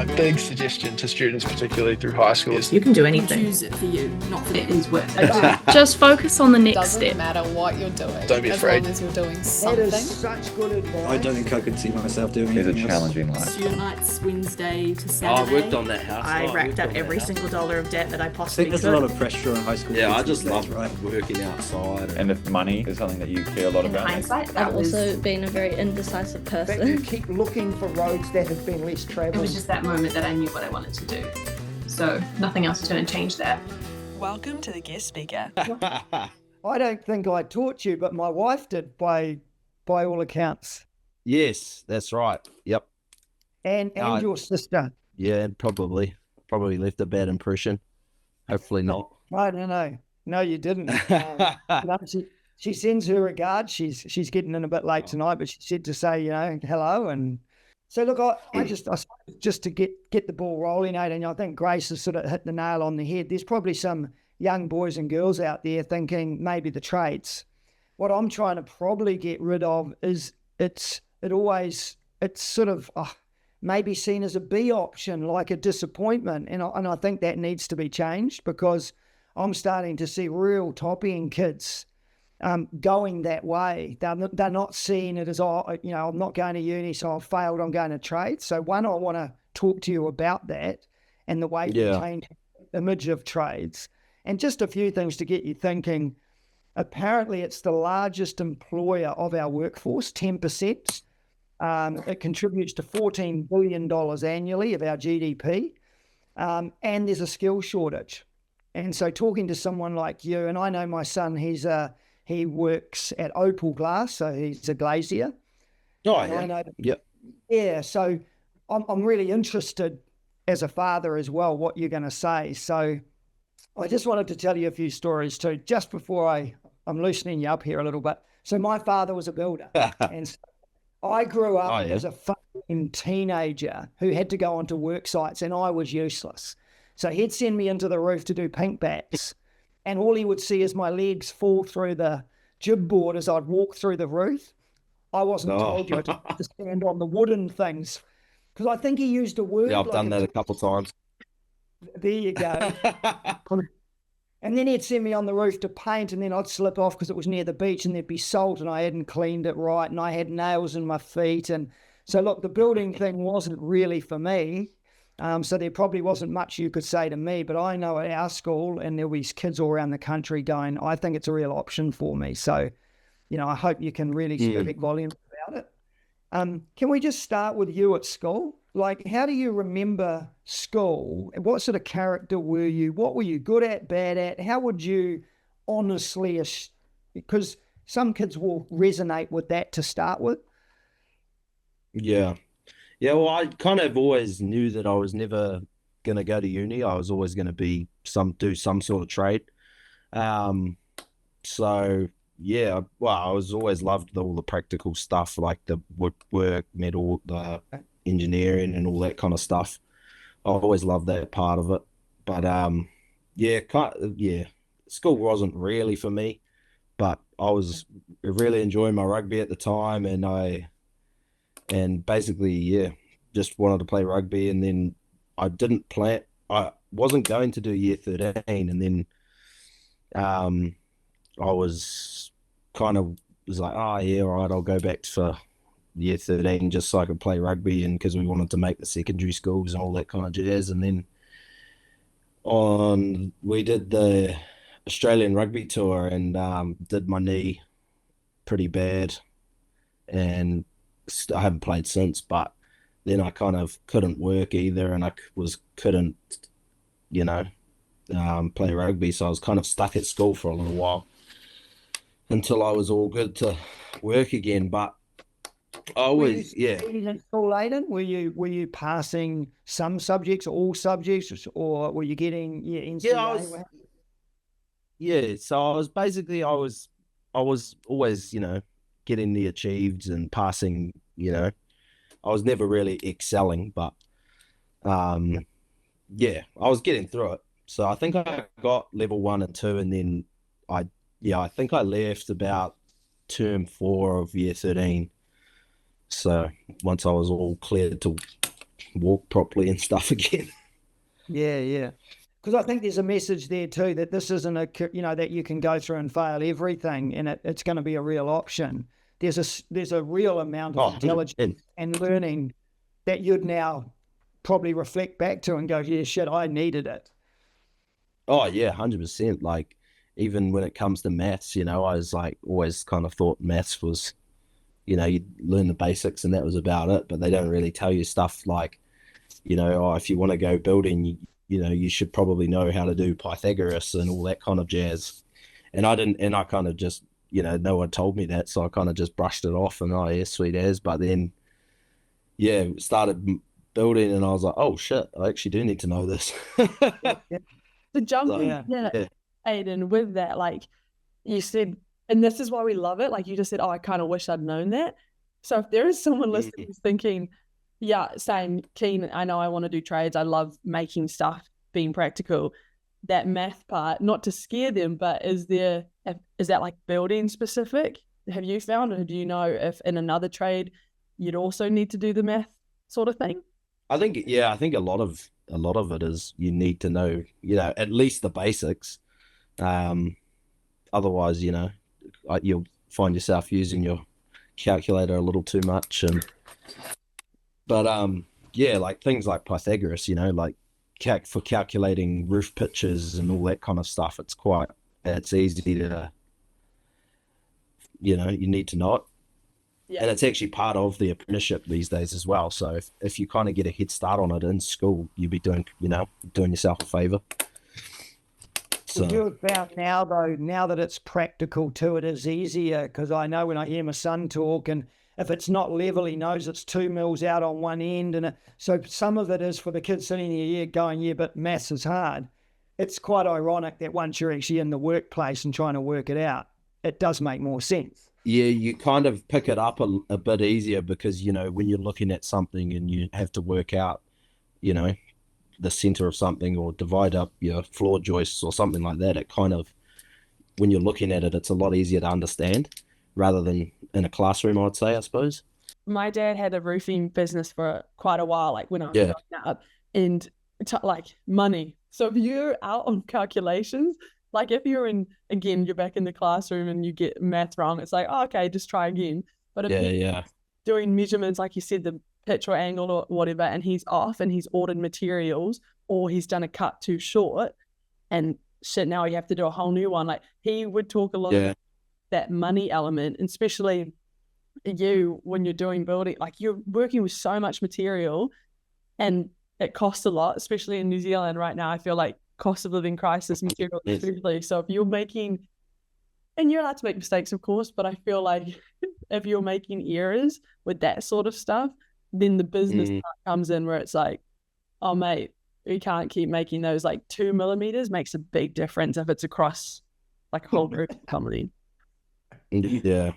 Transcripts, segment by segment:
My big suggestion to students, particularly through high school, is you can do anything. Choose it for you, not for it is worth it. Just focus on the next Doesn't step. matter what you're doing. Don't be afraid. As long as you're doing something. That is such good advice. I don't think I could see myself doing anything It's a challenging life. Student nights, Wednesday to Saturday. I worked on that house. I racked up every single dollar of debt that I I possibly think could. there's a lot of pressure on high school. Yeah, I kids just these days, love working outside. And if money is something that you care a lot In about. hindsight, I've also been a very indecisive But you person. keep looking for roads that have been less It travelled. was just that moment that I knew what I wanted to do. So nothing else is going to change that. Welcome to the guest speaker. I don't think I taught you, but my wife did by all accounts. Yes, that's right. Yep. And your sister. Yeah, and probably left a bad impression. Hopefully not. I don't know. No, you didn't. No, she sends her regards. She's getting in a bit late tonight, but she said to say, hello. And so look, I just to get the ball rolling, Aidan, I think Grace has sort of hit the nail on the head. There's probably some young boys and girls out there thinking maybe the trades. What I'm trying to probably get rid of is it's sort of maybe seen as a B option, like a disappointment. And I think that needs to be changed, because I'm starting to see real top-end kids going that way. They're not seeing it as, I'm not going to uni, so I've failed, I'm going to trade. So one, I want to talk to you about that and the way to change the image of trades. And just a few things to get you thinking. Apparently, it's the largest employer of our workforce, 10%. It contributes to $14 billion annually of our GDP. And there's a skill shortage. And so talking to someone like you, and I know my son, he works at Opal Glass, so he's a glazier. Oh, yeah. Yep. Yeah, so I'm really interested as a father as well, what you're going to say. So I just wanted to tell you a few stories too, just before I'm loosening you up here a little bit. So my father was a builder. And so I grew up as a fucking teenager who had to go onto work sites, and I was useless. So he'd send me into the roof to do pink bats, and all he would see is my legs fall through the jib board as I'd walk through the roof. I wasn't told you to stand on the wooden things, because I think he used a word. Yeah, I've done that a couple of times. There you go. And then he'd send me on the roof to paint, and then I'd slip off because it was near the beach, and there'd be salt and I hadn't cleaned it right, and I had nails in my feet. And so look, the building thing wasn't really for me. So there probably wasn't much you could say to me, but I know at our school, and there'll be kids all around the country going, I think it's a real option for me. So, I hope you can really speak volumes about it. Can we just start with you at school? Like, how do you remember school? What sort of character were you? What were you good at, bad at? How would you honestly, because some kids will resonate with that to start with. Yeah. Yeah, well, I kind of always knew that I was never going to go to uni. I was always going to do some sort of trade. So, yeah, well, I was always loved all the practical stuff, like the woodwork, metal, the engineering and all that kind of stuff. I always loved that part of it. But, school wasn't really for me, but I was really enjoying my rugby at the time, and basically, just wanted to play rugby. And then I wasn't going to do year 13. And then I was like, all right, I'll go back for year 13 just so I could play rugby, and because we wanted to make the secondary schools and all that kind of jazz. And then we did the Australian rugby tour, and did my knee pretty bad, and I haven't played since. But then I kind of couldn't work either, and I couldn't play rugby, so I was kind of stuck at school for a little while until I was all good to work again. But I always, in school, Aidan, were you passing some subjects, all subjects, or were you getting NCAA? So I was always, getting the achieved and passing, I was never really excelling, but I was getting through it. So I think I got level 1 and 2, and then I think I left about term 4 of year 13. So once I was all cleared to walk properly and stuff again. Yeah. Because I think there's a message there too that this isn't that you can go through and fail everything and it's going to be a real option. There's a real amount of intelligence and learning that you'd now probably reflect back to and go, yeah, shit, I needed it. Oh yeah, 100%. Like even when it comes to maths, I was like always kind of thought maths was, you learn the basics and that was about it. But they don't really tell you stuff like, if you want to go building, you should probably know how to do Pythagoras and all that kind of jazz. And I didn't, and I kind of just, no one told me that, so I kind of just brushed it off and yeah, sweet as. But then, yeah, started building and I was like, oh shit, I actually do need to know this. The jumping, yeah. Aidan, with that, like you said, and this is why we love it. Like you just said, oh, I kind of wish I'd known that. So if there is someone listening who's thinking, yeah, same, keen, I know I want to do trades, I love making stuff, being practical, that math part, not to scare them, but is that like building specific? Have you found, or do you know if in another trade you'd also need to do the math sort of thing? I think a lot of it is you need to know, at least the basics. Otherwise, you'll find yourself using your calculator a little too much. But like things like Pythagoras, like for calculating roof pitches and all that kind of stuff, it's easy to, you need to know it. Yeah. And it's actually part of the apprenticeship these days as well. So if you kind of get a head start on it in school, you'll be doing yourself a favor. So you found now that it's practical too, it is easier, because I know when I hear my son talk, and if it's not level, he knows it's 2 mils out on one end. And so some of it is for the kids sitting here going, yeah, but maths is hard. It's quite ironic that once you're actually in the workplace and trying to work it out, it does make more sense. Yeah, you kind of pick it up a bit easier because, when you're looking at something and you have to work out, the center of something or divide up your floor joists or something like that, it kind of, when you're looking at it, it's a lot easier to understand rather than in a classroom, I'd say, I suppose. My dad had a roofing business for quite a while, like when I was growing up, and like money. So if you're out on calculations, like if you're you're back in the classroom and you get math wrong, it's like, oh, okay, just try again. But if you're doing measurements, like you said, the pitch or angle or whatever, and he's off and he's ordered materials or he's done a cut too short and shit, now you have to do a whole new one. Like he would talk a lot about that money element, and especially when you're doing building, like you're working with so much material and it costs a lot, especially in New Zealand right now. I feel like cost of living crisis, material especially. So if you're making, and you're allowed to make mistakes, of course, but I feel like if you're making errors with that sort of stuff, then the business part comes in where it's like, oh mate, you can't keep making those. Like 2 millimeters makes a big difference if it's across like a whole group company. Yeah.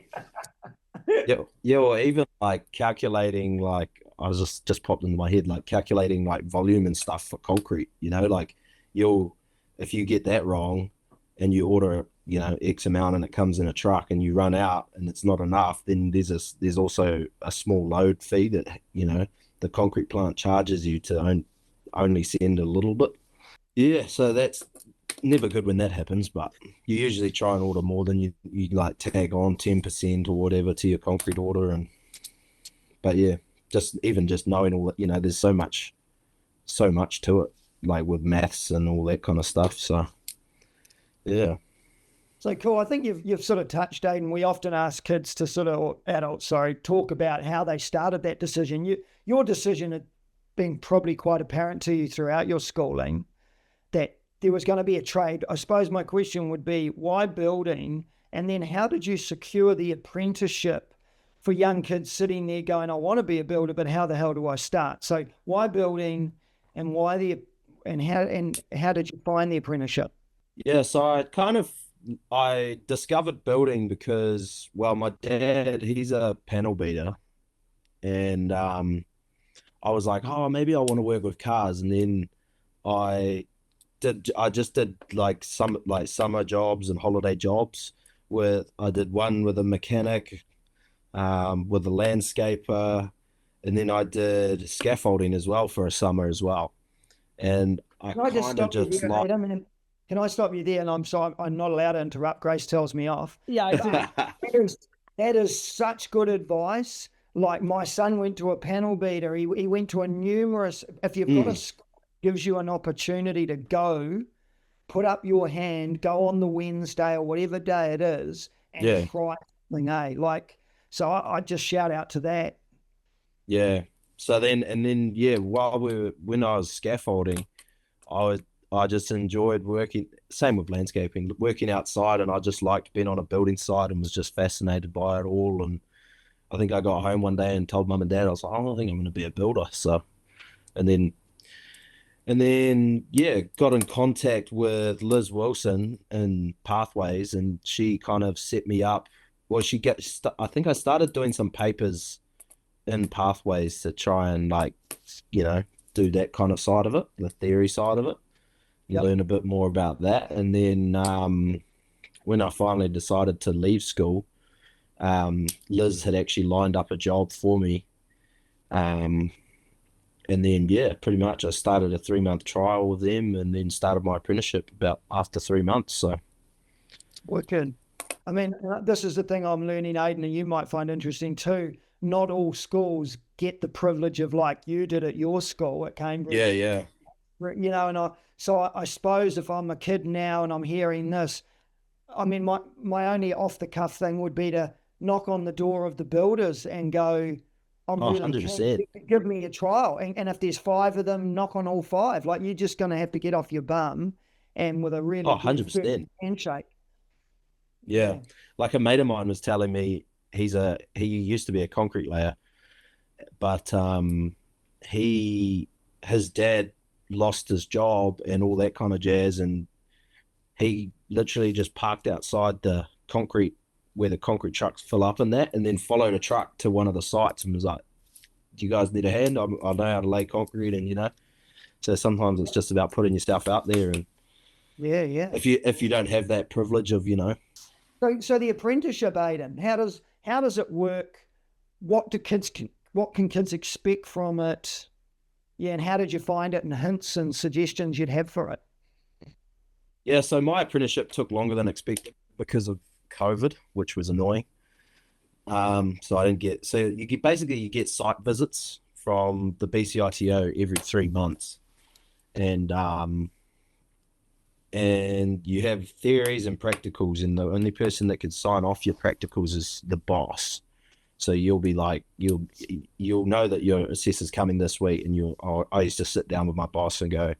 Or even like calculating, like I was just popped into my head, like calculating like volume and stuff for concrete, like if you get that wrong and you order, X amount and it comes in a truck and you run out and it's not enough, then there's also a small load fee that, the concrete plant charges you to only send a little bit. Yeah, so that's never good when that happens, but you usually try and order more than you like tag on 10% or whatever to your concrete order. But yeah, just knowing all that, there's so much to it, like with maths and all that kind of stuff. So yeah. So cool. I think you've sort of touched, Aidan. We often ask kids to or adults, talk about how they started that decision. Your decision had been probably quite apparent to you throughout your schooling that there was going to be a trade. I suppose my question would be, why building? And then how did you secure the apprenticeship for young kids sitting there going, I want to be a builder, but how the hell do I start? So why building, and how did you find the apprenticeship? Yeah, so I discovered building because, well, my dad, he's a panel beater, and I was like, oh, maybe I want to work with cars. And then I just did like some summer jobs and holiday jobs. I did one with a mechanic, with a landscaper, and then I did scaffolding as well for a summer as well. And I Can I just kind of stop you just there, like, Aidan? And can I stop you there? And I'm sorry, I'm not allowed to interrupt. Grace tells me off. Yeah, I do. That is such good advice. Like my son went to a panel beater. He went to a numerous. If you've got a school, gives you an opportunity to go, put up your hand, go on the Wednesday or whatever day it is, and try something. Like, so I just shout out to that. Yeah. So then, when I was scaffolding, I just enjoyed working, same with landscaping, working outside, and I just liked being on a building site and was just fascinated by it all. And I think I got home one day and told mum and dad, I was like, oh, I think I'm going to be a builder. So, and then, got in contact with Liz Wilson in Pathways, and she kind of set me up. Well, I think I started doing some papers in Pathways to try and do that kind of side of it, the theory side of it, learn a bit more about that. And then when I finally decided to leave school, Liz had actually lined up a job for me. And then, pretty much I started a 3-month trial with them and then started my apprenticeship about after 3 months. So wicked. I mean, this is the thing I'm learning, Aidan, and you might find interesting too. Not all schools get the privilege of like you did at your school at Cambridge. Yeah. You know, and I suppose if I'm a kid now and I'm hearing this, I mean, my only off the cuff thing would be to knock on the door of the builders and go, I'm really 100%. give me a trial. And if there's 5 of them, knock on all 5. Like, you're just going to have to get off your bum and with a really 100% handshake. Yeah. Like a mate of mine was telling me, he used to be a concrete layer, but his dad lost his job and all that kind of jazz, and he literally just parked outside the concrete where the concrete trucks fill up and that, and then followed a truck to one of the sites and was like, do you guys need a hand? I know how to lay concrete. And so sometimes it's just about putting yourself out there. And if you don't have that privilege of So the apprenticeship, Aidan, how does it work? What can kids expect from it? Yeah, and how did you find it, and hints and suggestions you'd have for it? Yeah, so my apprenticeship took longer than expected because of COVID, which was annoying. So I didn't get. So you get site visits from the BCITO every 3 months, and you have theories and practicals, and the only person that can sign off your practicals is the boss. So you'll be like, you'll know that your assessor's coming this week, and I used to sit down with my boss and go,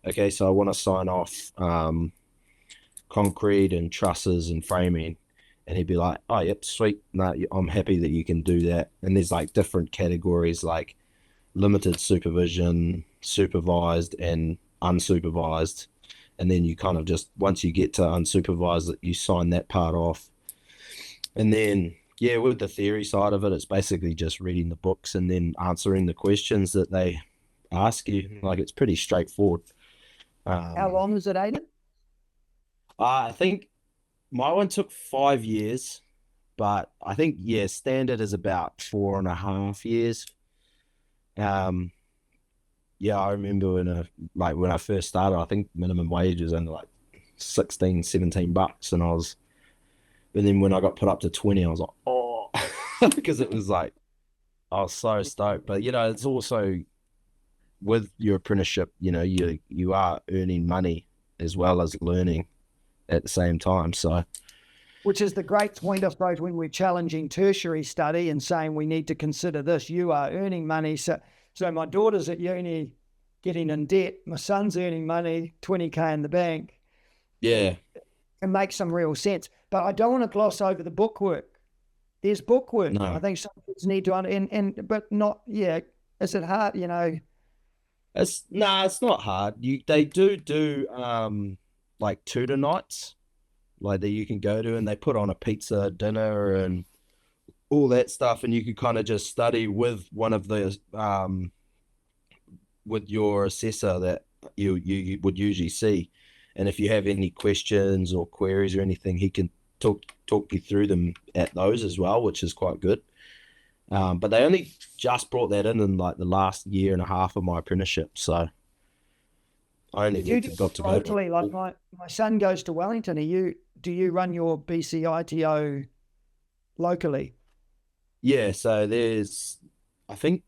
okay, so I want to sign off concrete and trusses and framing. And he'd be like, oh, yep, sweet. No, I'm happy that you can do that. And there's like different categories like limited supervision, supervised, and unsupervised. And then you kind of just, once you get to unsupervised, you sign that part off. And then, with the theory side of it, it's basically just reading the books and then answering the questions that they ask you. Like, it's pretty straightforward. How long is it, Aidan? I think my one took 5 years, but I think, standard is about 4.5 years. I remember when I first started, I think minimum wage was only like $16-17, and then when I got put up to 20, I was like, oh, because it was like, I was so stoked. But it's also with your apprenticeship, you are earning money as well as learning at the same time. So, which is the great point, I suppose, when we're challenging tertiary study and saying we need to consider this. You are earning money. So my daughter's at uni getting in debt. My son's earning money, 20K in the bank. Yeah. It makes some real sense. But I don't want to gloss over the bookwork. There's bookwork. No. I think some kids need to, but not, is it hard, It's not hard. They do like tutor nights, like that you can go to, and they put on a pizza dinner and all that stuff, and you can kind of just study with one of the with your assessor that you would usually see. And if you have any questions or queries or anything, he can talk you through them at those as well, which is quite good. But they only just brought that in like the last year and a half of my apprenticeship. So I only You got to go locally, like my son goes to Wellington. Do you run your BCITO locally? Yeah, so I think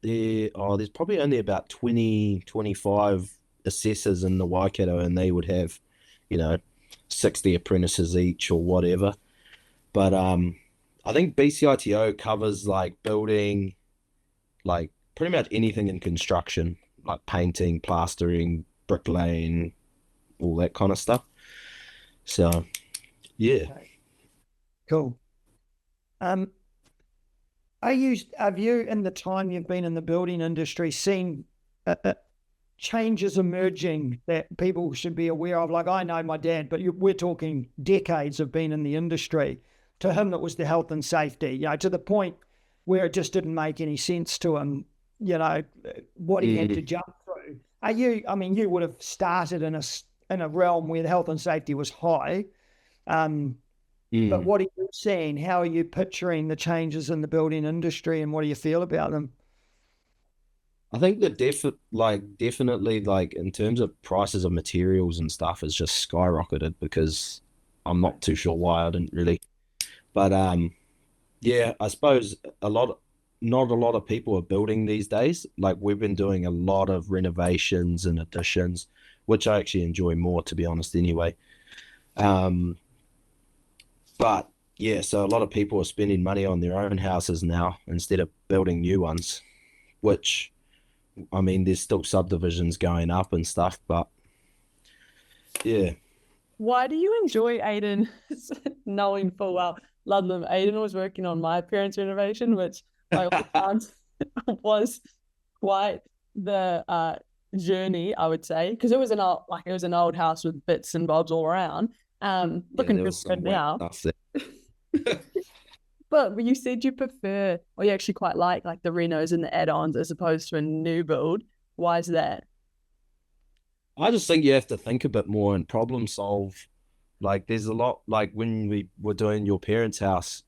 there's probably only about 20, 25 assessors in the Waikato, and they would have, 60 apprentices each or whatever. But I think BCITO covers like building, like pretty much anything in construction, like painting, plastering, bricklaying, all that kind of stuff. So, yeah. Okay. Cool. Have you, in the time you've been in the building industry, seen changes emerging that people should be aware of? Like, I know my dad, but we're talking decades of being in the industry. To him, it was the health and safety, to the point where it just didn't make any sense to him, what he had to jump through. You would have started in a realm where the health and safety was high. But what are you seeing? How are you picturing the changes in the building industry, and what do you feel about them? I think that definitely like in terms of prices of materials and stuff has just skyrocketed, because I'm not too sure why. I didn't really, but yeah, I suppose not a lot of people are building these days. Like, we've been doing a lot of renovations and additions, which I actually enjoy more, to be honest, anyway. But yeah, so a lot of people are spending money on their own houses now instead of building new ones, which, I mean, there's still subdivisions going up and stuff, but yeah. Why do you enjoy Aidan, knowing full well, Ludlam? Aidan was working on my parents' renovation, which by all accounts was quite the journey, I would say, because it was an old house with bits and bobs all around. Looking good now. But you said you prefer, or you actually quite like the renos and the add-ons as opposed to a new build. Why is that? I just think you have to think a bit more and problem solve. Like, there's a lot, like when we were doing your parents' house,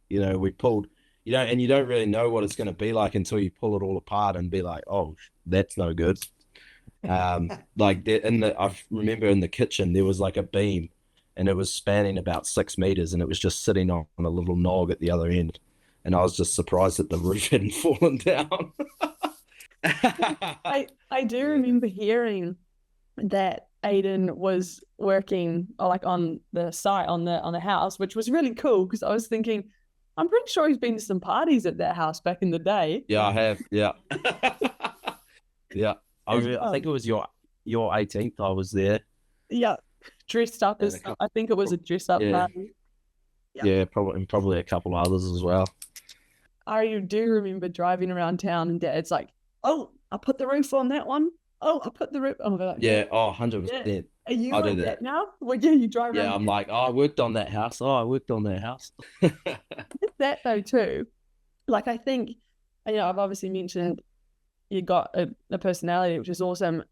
we pulled, and you don't really know what it's going to be like until you pull it all apart and be like, oh, that's no good. Like I remember in the kitchen, there was like a beam, and it was spanning about 6 meters, and it was just sitting on a little nog at the other end. And I was just surprised that the roof hadn't fallen down. I do remember hearing that Aidan was working on the site on the house, which was really cool, because I was thinking, I'm pretty sure he's been to some parties at that house back in the day. Yeah, I have. Yeah. Yeah. I think it was your 18th. I was there. Yeah. Dressed up as, I think it was a dress up party. Yeah, probably a couple others as well. I do remember driving around town and Dad's like, oh, I put the roof on that one. Oh, I put the roof on that. Yeah, 100%. Yeah. Are you I like do that now? Well, yeah, you drive around. Yeah, I'm like, I worked on that house. I worked on that house. With that though too, I think, I've obviously mentioned you got a personality, which is awesome.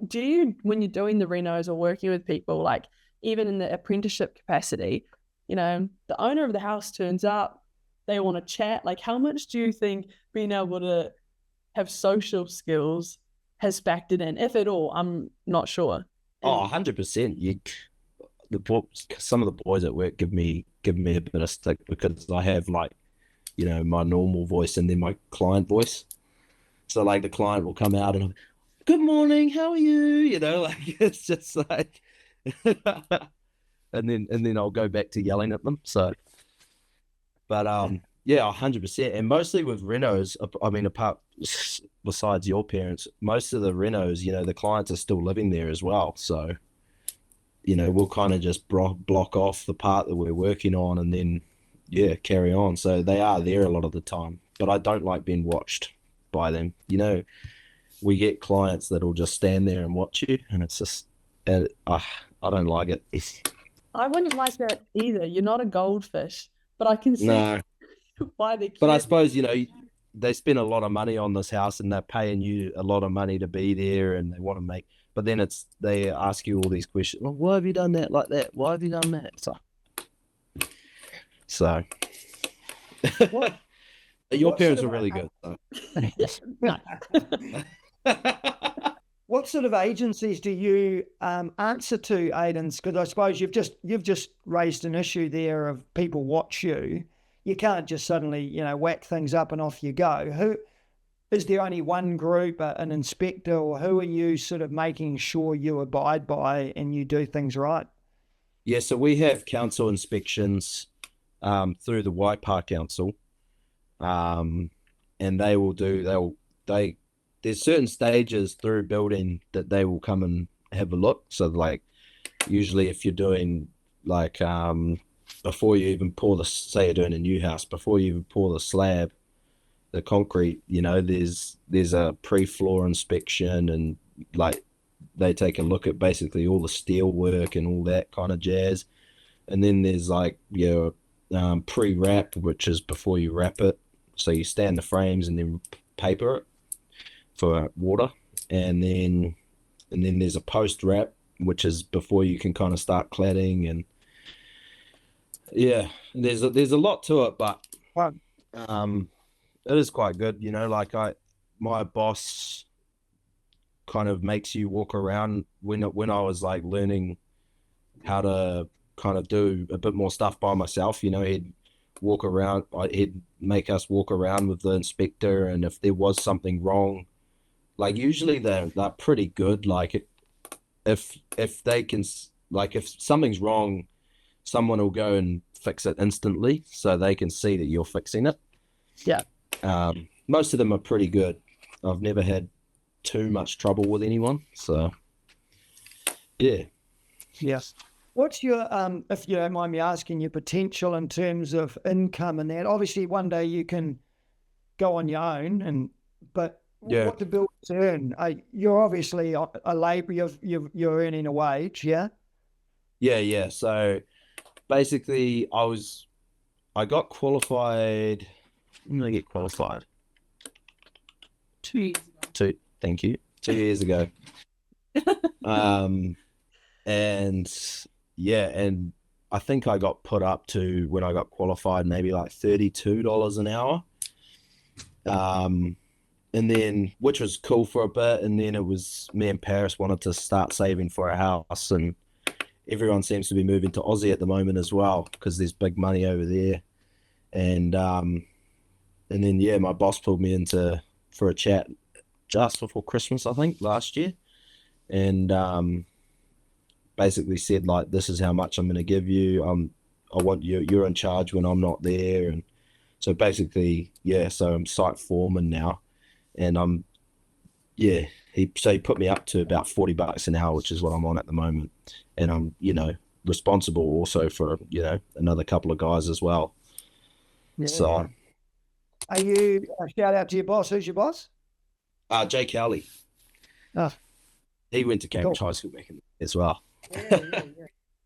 Do you, when you're doing the renos or working with people, even in the apprenticeship capacity, the owner of the house turns up, they want to chat, how much do you think being able to have social skills has factored in, if at all? I'm not sure. Oh, 100%. Some of the boys at work give me a bit of stick, because I have my normal voice and then my client voice. So the client will come out and I'm, good morning, how are you? It's just like, and then I'll go back to yelling at them. So, but yeah, 100%. And mostly with renos, I mean, besides your parents, most of the renos, the clients are still living there as well. So, we'll kind of just block off the part that we're working on and then, carry on. So they are there a lot of the time, but I don't like being watched by them. We get clients that'll just stand there and watch you, and it's just, I don't like it. I wouldn't like that either. You're not a goldfish, but I can see why they can't. But I suppose, they spend a lot of money on this house and they're paying you a lot of money to be there, and they want to make, but then they ask you all these questions. Well, why have you done that like that? Why have you done that? So Your What parents sort were of- really good. So. What sort of agencies do you answer to, Aidan's? Because I suppose you've just raised an issue there of people watch you. You can't just suddenly whack things up and off you go. Who is there? Only one group, an inspector, or who are you sort of making sure you abide by and you do things right? Yeah, so we have council inspections through the Waipa Council, and there's certain stages through building that they will come and have a look. So like usually if you're doing like before you even say you're doing a new house, before you even pour the slab, the concrete, there's a pre-floor inspection, and like they take a look at basically all the steel work and all that kind of jazz. And then there's like your pre-wrap, which is before you wrap it. So you stand the frames and then paper it for water. And then there's a post-wrap, which is before you can kind of start cladding. And yeah, there's a lot to it, but it is quite good. Like my boss kind of makes you walk around. When I was like learning how to kind of do a bit more stuff by myself, he'd walk around, he'd make us walk around with the inspector, and if there was something wrong, like usually they're pretty good. Like if they can, like if something's wrong, someone will go and fix it instantly, so they can see that you're fixing it. Yeah. Most of them are pretty good. I've never had too much trouble with anyone, so yeah. Yes. What's your, if you don't mind me asking, your potential in terms of income and that? Obviously, one day you can go on your own, but Yeah. what do builders earn? You're obviously a labourer. You're earning a wage, yeah. Yeah. So basically, I got qualified. When did I get qualified? 2 years ago. Thank you. 2 years ago. And yeah, and I think I got put up to, when I got qualified, maybe like $32 an hour. And then, which was cool for a bit, and then it was me and Paris wanted to start saving for a house, and everyone seems to be moving to Aussie at the moment as well because there's big money over there. And then yeah, my boss pulled me into for a chat just before Christmas, I think, last year, and basically said like, this is how much I'm going to give you. I want you're in charge when I'm not there. And so basically, yeah, so I'm site foreman now, and he put me up to about $40 an hour, which is what I'm on at the moment, and I'm responsible also for another couple of guys as well. Yeah. So Are you, shout out to your boss? Who's your boss? Jay Cowley. Oh. He went to Cambridge Cool. High School back in as well.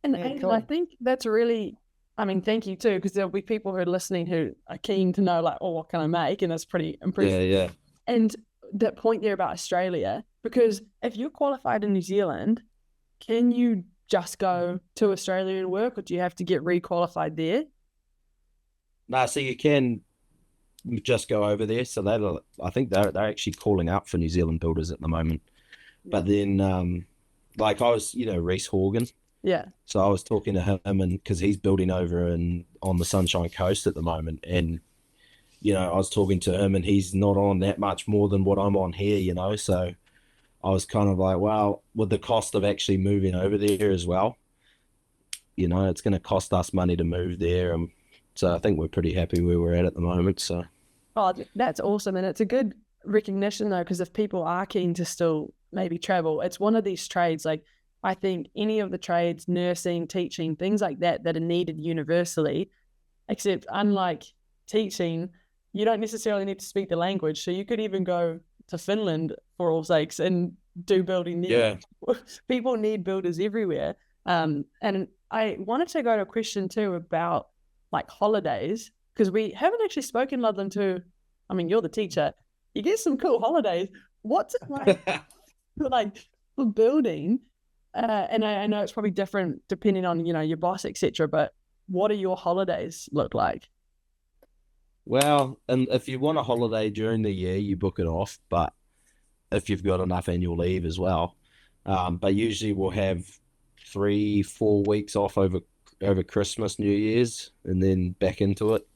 And Yeah, Aidan, cool. I think that's really, thank you too, because there'll be people who are listening who are keen to know like, oh, what can I make? And that's pretty impressive. Yeah. And that point there about Australia, because if you're qualified in New Zealand, can you just go to Australia and work, or do you have to get re-qualified there? Nah, so you can just go over there. So I think they're actually calling out for New Zealand builders at the moment. But then, like I was, Reece Horgan. Yeah. So I was talking to him, and because he's building over on the Sunshine Coast at the moment, and I was talking to him, and he's not on that much more than what I'm on here, So I was kind of like, well, with the cost of actually moving over there as well, it's going to cost us money to move there, and so I think we're pretty happy where we're at the moment. So. Oh, that's awesome. And it's a good recognition though, because if people are keen to still maybe travel, it's one of these trades. Like I think any of the trades, nursing, teaching, things like that are needed universally, except unlike teaching, you don't necessarily need to speak the language. So you could even go to Finland for all sakes and do building there. Yeah. People need builders everywhere. And I wanted to go to a question too about like holidays, because we haven't actually spoken, Ludlam, to, you're the teacher. You get some cool holidays. What's it like, like for building? And I know it's probably different depending on, your boss, etc. But what do your holidays look like? Well, and if you want a holiday during the year, you book it off, but if you've got enough annual leave as well. But usually we'll have 3-4 weeks off over Christmas, New Year's, and then back into it.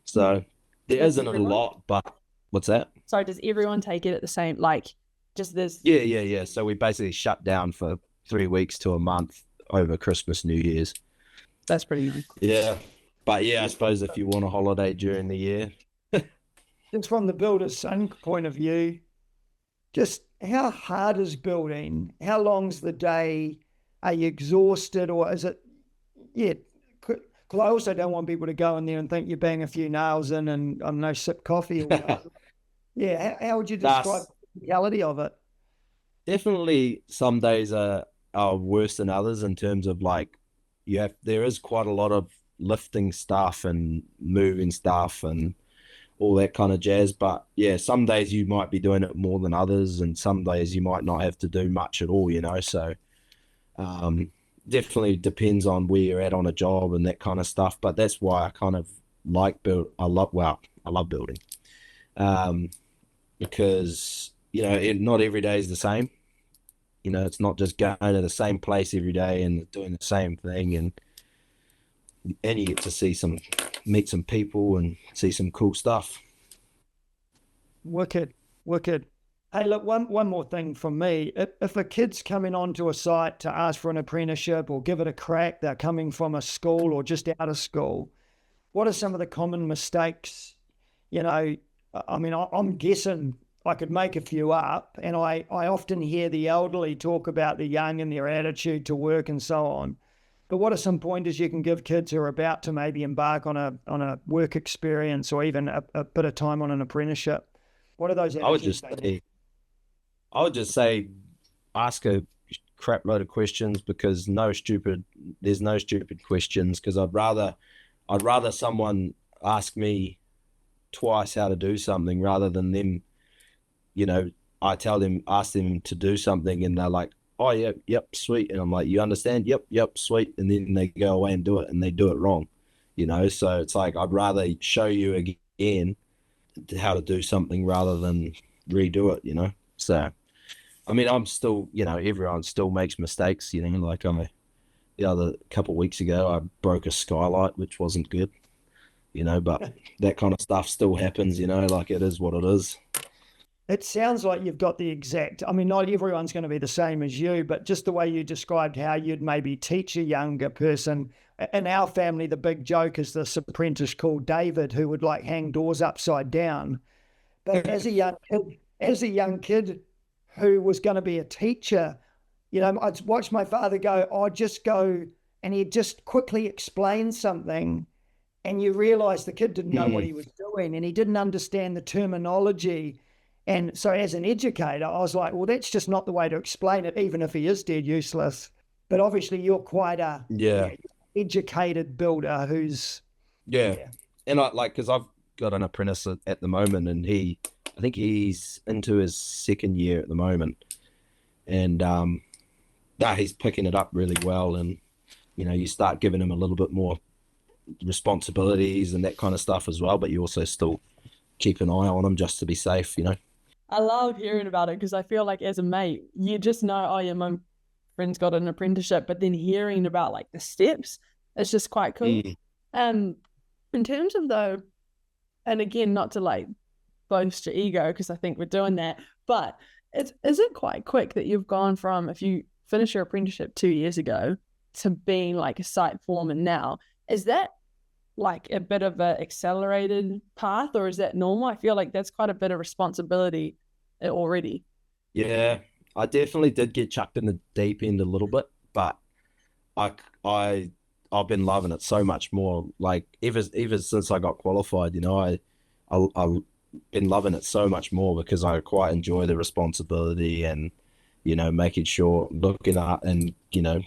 So there isn't a lot, but what's that? So does everyone take it at the same, like, just this? Yeah. So we basically shut down for 3 weeks to a month over Christmas, New Year's. That's pretty nice. Yeah. But yeah, I suppose if you want a holiday during the year. Just from the builder's son point of view, just how hard is building? How long's the day? Are you exhausted, or is it? Yeah, because I also don't want people to go in there and think you bang a few nails in and no sip coffee. Or whatever. Yeah, how would you describe the reality of it? Definitely, some days are worse than others in terms of like there is quite a lot of lifting stuff and moving stuff and all that kind of jazz. But yeah, some days you might be doing it more than others, and some days you might not have to do much at all, So definitely depends on where you're at on a job and that kind of stuff. But that's why I kind of I love building. Because, not every day is the same. It's not just going to the same place every day and doing the same thing, and you get to meet some people and see some cool stuff. Wicked. Hey, look, one more thing from me. If a kid's coming onto a site to ask for an apprenticeship or give it a crack, they're coming from a school or just out of school, what are some of the common mistakes? I'm guessing I could make a few up, and I often hear the elderly talk about the young and their attitude to work and so on. But what are some pointers you can give kids who are about to maybe embark on a work experience or even a bit of time on an apprenticeship? What are those? I would just say ask a crap load of questions, because there's no stupid questions, because I'd rather someone ask me twice how to do something rather than them, ask them to do something and they're like, oh yeah, yep, sweet. And I'm like, you understand? Yep, sweet. And then they go away and do it and they do it wrong, So it's like, I'd rather show you again how to do something rather than redo it, So, I'm still, everyone still makes mistakes, like the other couple of weeks ago, I broke a skylight, which wasn't good, but that kind of stuff still happens, like it is what it is. It sounds like you've got not everyone's going to be the same as you, but just the way you described how you'd maybe teach a younger person. In our family, the big joke is this apprentice called David who would like hang doors upside down. But as a young kid who was going to be a teacher, I'd watch my father go, just go, and he'd just quickly explain something. And you realize the kid didn't know what he was doing and he didn't understand the terminology. And so as an educator, I was like, well, that's just not the way to explain it, even if he is dead useless. But obviously you're quite a educated builder who's... Yeah. And because I've got an apprentice at the moment, and I think he's into his second year at the moment. And he's picking it up really well. And, you start giving him a little bit more responsibilities and that kind of stuff as well. But you also still keep an eye on him just to be safe, I love hearing about it, because I feel like as a mate, you just know, oh yeah, my friend's got an apprenticeship, but then hearing about like the steps, it's just quite cool. In terms of though, and again, not to like boast your ego, because I think we're doing that, but is it quite quick that you've gone from, if you finish your apprenticeship 2 years ago, to being like a site foreman now? Is that like a bit of an accelerated path, or is that normal? I feel like that's quite a bit of responsibility already. Yeah, I definitely did get chucked in the deep end a little bit, but I've been loving it so much more. Like ever since I got qualified, I've been loving it so much more, because I quite enjoy the responsibility and making sure, looking at and,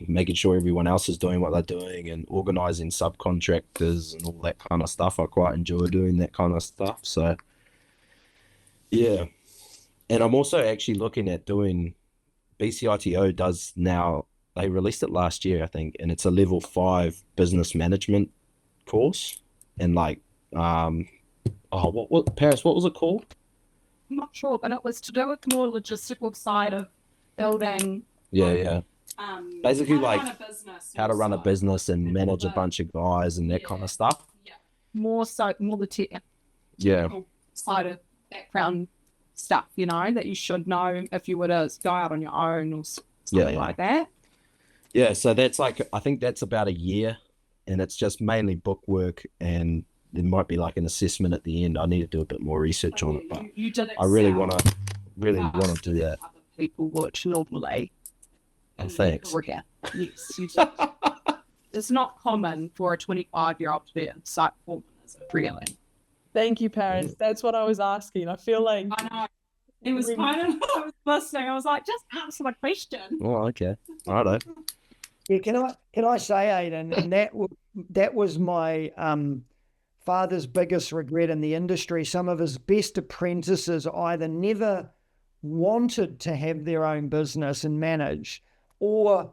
making sure everyone else is doing what they're doing and organizing subcontractors and all that kind of stuff. I quite enjoy doing that kind of stuff. So, yeah. And I'm also actually looking at doing, BCITO does now, they released it last year, I think, and it's a level 5 business management course. And Oh, what Paris? What was it called? I'm not sure, but it was to do with more logistical side of building. Yeah. Basically, how to like run a business how to run a also. business and manage a bunch of guys and that kind of stuff. More the technical Yeah. side of background stuff, that you should know if you were to go out on your own or something like that. Yeah, so that's like, I think that's about a year, and it's just mainly book work, and there might be like an assessment at the end. I need to do a bit more research on it, but You did I really excel. want to do that. Other people which normally. Oh, thanks. Yes, you did. It's not common for a 25-year-old to be a site foreman, is it really? Thank you, Paris. That's what I was asking. I feel like I know. It was kind of, I was listening, I was like, just answer my question. Oh, okay. Righto. Yeah, can I say, Aidan, and that was my father's biggest regret in the industry. Some of his best apprentices either never wanted to have their own business and manage, or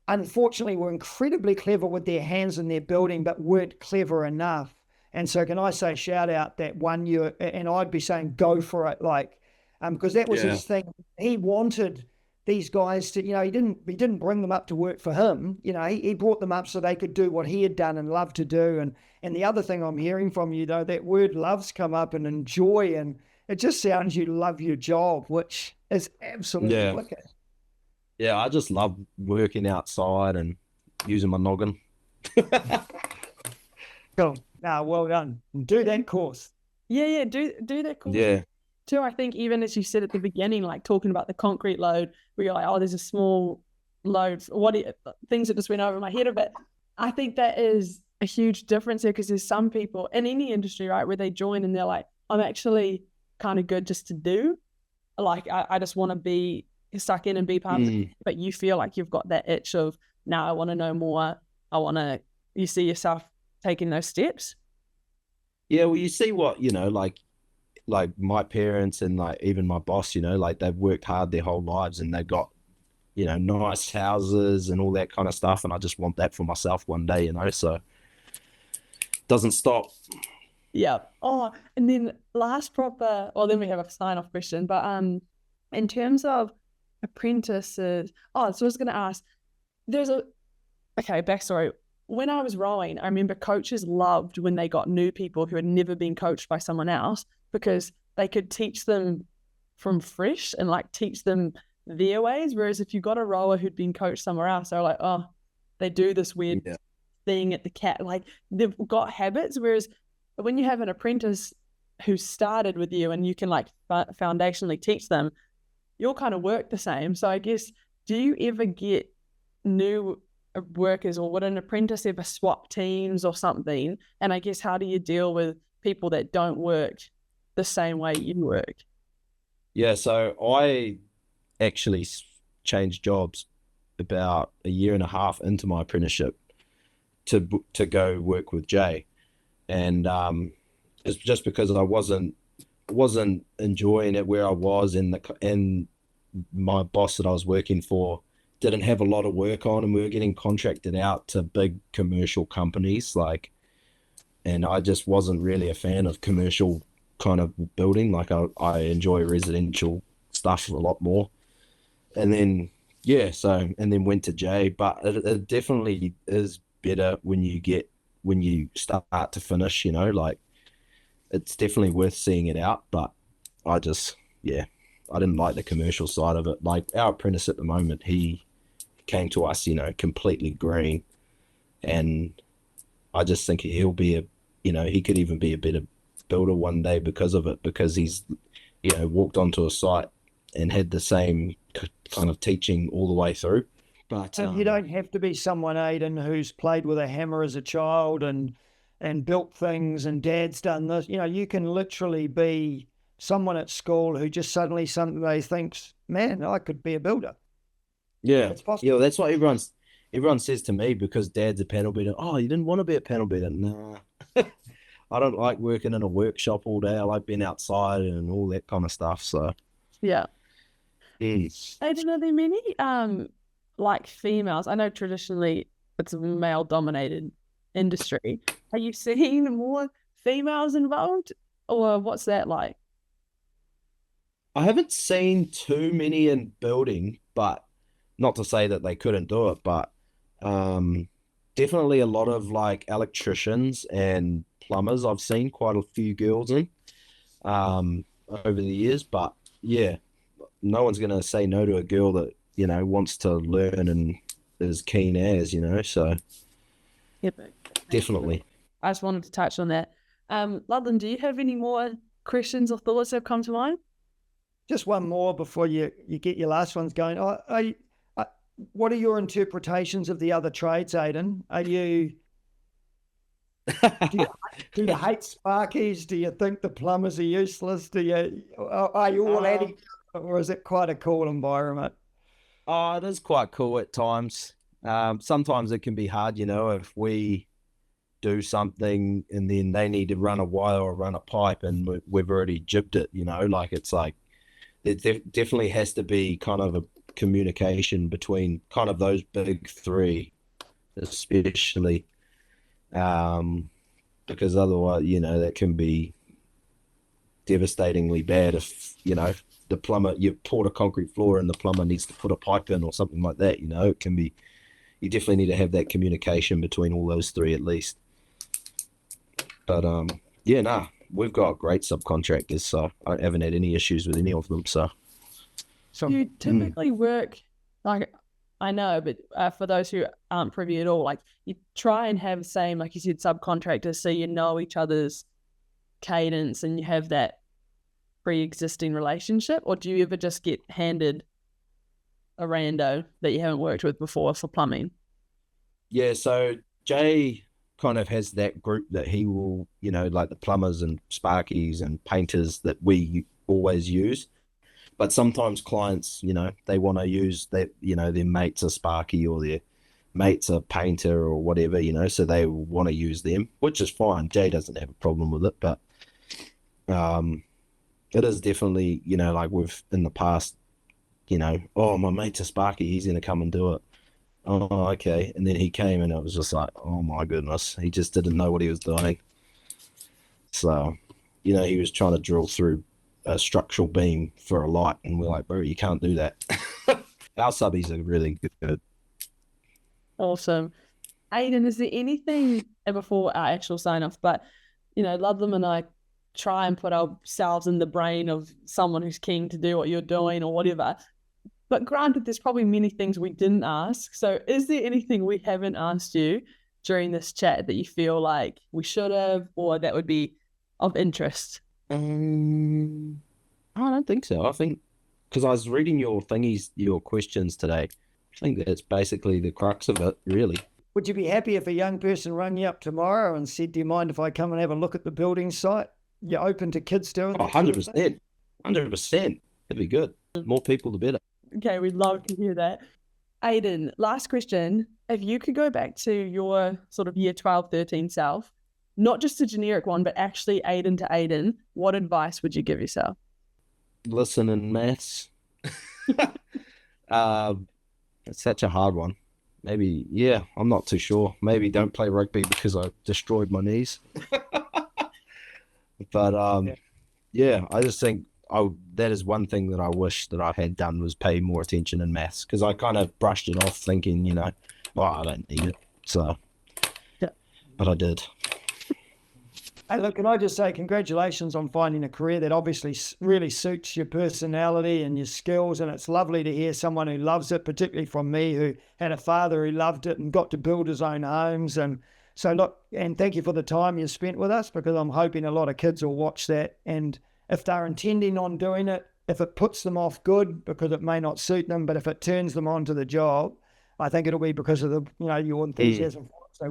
unfortunately were incredibly clever with their hands in their building, but weren't clever enough. And so can I say, shout out that one year, and I'd be saying, go for it. Like, because that was his thing. He wanted these guys to, he didn't bring them up to work for him. He brought them up so they could do what he had done and loved to do. And the other thing I'm hearing from you, though, that word love's come up, and enjoy, and it just sounds you love your job, which is absolutely wicked. Yeah, I just love working outside and using my noggin. Cool. Well done. Do that course. Yeah, do that course. Yeah. Too, I think even as you said at the beginning, like talking about the concrete load, where you're like, oh, there's a small load. Things that just went over my head a bit. I think that is a huge difference there, because there's some people in any industry, right, where they join and they're like, I'm actually kind of good just to do. Like, I just want to be stuck in and be part of it. But you feel like you've got that itch of, now I want to know more. You see yourself taking those steps. Yeah, well, you see what, like my parents and like even my boss, like they've worked hard their whole lives, and they've got, nice houses and all that kind of stuff. And I just want that for myself one day, so it doesn't stop. Yeah. Oh, and then then we have a sign-off question, but in terms of apprentices, so I was going to ask, backstory. When I was rowing, I remember coaches loved when they got new people who had never been coached by someone else, because they could teach them from fresh and like teach them their ways. Whereas if you got a rower who'd been coached somewhere else, they're like, oh, they do this weird thing at the cat. Like, they've got habits. Whereas when you have an apprentice who started with you and you can like foundationally teach them, you'll kind of work the same. So I guess, do you ever get new workers, or would an apprentice ever swap teams or something? And I guess, how do you deal with people that don't work the same way you work? Yeah, so I actually changed jobs about a year and a half into my apprenticeship to go work with Jay, and it's just because I wasn't enjoying it where I was, and my boss that I was working for didn't have a lot of work on, and we were getting contracted out to big commercial companies, and I just wasn't really a fan of commercial kind of building. Like, I enjoy residential stuff a lot more. And then and then went to Jay, but it definitely is better when you start to finish, like, it's definitely worth seeing it out. But I didn't like the commercial side of it. Like, our apprentice at the moment, he came to us, completely green, and I just think he'll be he could even be a better builder one day because of it, because he's walked onto a site and had the same kind of teaching all the way through. But you don't have to be someone, Aidan, who's played with a hammer as a child and built things, and dad's done this. You can literally be someone at school who just suddenly someday thinks, man, I could be a builder. Yeah, it's possible. Yeah, that's what everyone says to me, because dad's a panel beater. Oh, you didn't want to be a panel beater? Nah. I don't like working in a workshop all day. I like being outside and all that kind of stuff. So yeah. Yes. Aidan, are there many like females? I know traditionally it's a male dominated industry. Are you seeing more females involved or what's that like? I haven't seen too many in building, but not to say that they couldn't do it, but definitely a lot of like electricians and plumbers. I've seen quite a few girls in over the years, but yeah, no one's gonna say no to a girl that, you know, wants to learn and is keen as, you know, so definitely. I just wanted to touch on that. Ludlam, do you have any more questions or thoughts that have come to mind? Just one more before you get your last ones going. What are your interpretations of the other trades, Aidan? Do you hate sparkies? Do you think the plumbers are useless? Are you all at each other, or is it quite a cool environment? Oh, it is quite cool at times. Sometimes it can be hard, you know, if we do something and then they need to run a wire or run a pipe and we've already jibbed it, you know, like it's like it definitely has to be kind of a communication between kind of those big three, especially because otherwise, you know, that can be devastatingly bad if, you know, the plumber, you've poured a concrete floor and the plumber needs to put a pipe in or something like that, you know, it can be, you definitely need to have that communication between all those three at least. But yeah, nah, we've got great subcontractors, so I haven't had any issues with any of them. So you typically work, like, I know, but for those who aren't privy at all, like you try and have same, like you said, subcontractors, so you know each other's cadence and you have that pre-existing relationship, or do you ever just get handed a rando that you haven't worked with before for plumbing? Yeah, so Jay kind of has that group that he will, you know, like the plumbers and sparkies and painters that we always use. But sometimes clients, you know, they want to use that, you know, their mate's a sparky or their mate's a painter or whatever, you know, so they want to use them, which is fine. Jay doesn't have a problem with it, but it is definitely, you know, like we've in the past, you know, oh, my mate's a sparky, he's going to come and do it. Oh, okay. And then he came and it was just like, oh my goodness, he just didn't know what he was doing. So, you know, he was trying to drill through a structural beam for a light and we're like, bro, you can't do that. Our subbies are really good. Awesome. Aidan, is there anything, and before our actual sign off, but, you know, Ludlam and I try and put ourselves in the brain of someone who's keen to do what you're doing or whatever. But granted, there's probably many things we didn't ask. So is there anything we haven't asked you during this chat that you feel like we should have, or that would be of interest? I don't think so. I think, because I was reading your questions today, I think that's basically the crux of it, really. Would you be happy if a young person rang you up tomorrow and said, do you mind if I come and have a look at the building site? You're open to kids doing that? 100%. 100%. That'd be good. More people, the better. Okay, we'd love to hear that. Aidan, last question. If you could go back to your sort of year 12, 13 self, not just a generic one, but actually Aidan to Aidan, what advice would you give yourself? Listen in maths. It's such a hard one. Maybe, yeah, I'm not too sure. Maybe don't play rugby because I destroyed my knees. But yeah, I just think that is one thing that I wish that I had done was pay more attention in maths, because I kind of brushed it off thinking, you know, oh, I don't need it. So, yeah. But I did. Hey, look, can I just say congratulations on finding a career that obviously really suits your personality and your skills, and it's lovely to hear someone who loves it, particularly from me, who had a father who loved it and got to build his own homes. And so look, and thank you for the time you spent with us, because I'm hoping a lot of kids will watch that, and if they're intending on doing it, if it puts them off, good, because it may not suit them, but if it turns them on to the job, I think it'll be because of the, you know, your enthusiasm for it. So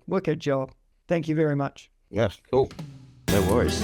wicked job. Thank you very much. Yeah, cool. No worries.